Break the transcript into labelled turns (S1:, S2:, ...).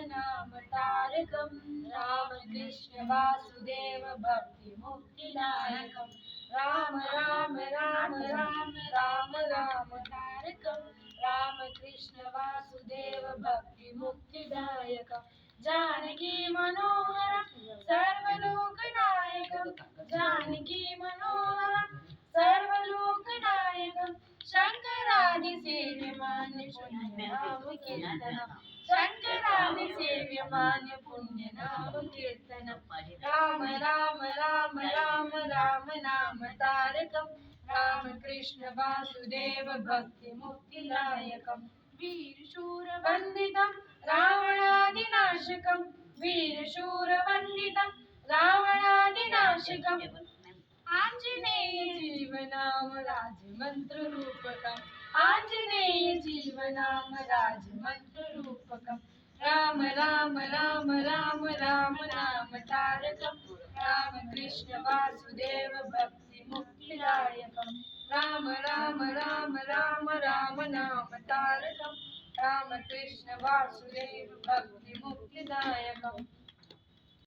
S1: नाम तारकं राम कृष्ण वासुदेव भक्ति मुक्तिदायकं राम राम राम राम राम राम तारकं राम कृष्ण वासुदेव भक्ति मुक्तिदायकं जानकी मनोहर सर्वलोकनायकं जानकी मनोहर सर्वलोकनायकं शंकरादि सेव्यमान्य पुण्यनाम कीर्तनं शंकरादि सेव्यमान्य पुण्यनाम कीर्तनं राम राम राम राम राम नाम तारकं राम कृष्ण वासुदेव भक्ति मुक्तिदायकं वीरशूर वंदितं रावणादिनाशकं वीरशूर वंदितं रावणादिनाशकं आंजनेय जीवनाम राजमंत्र रूपकं आंजनेय जीवनाम राजमंत्र रूपकं राम राम राम राम राम नाम तारकं राम कृष्ण वासुदेव भक्ति मुक्तिदायकं राम राम राम राम राम नाम तारकं राम कृष्ण वासुदेव भक्ति मुक्तिदायकं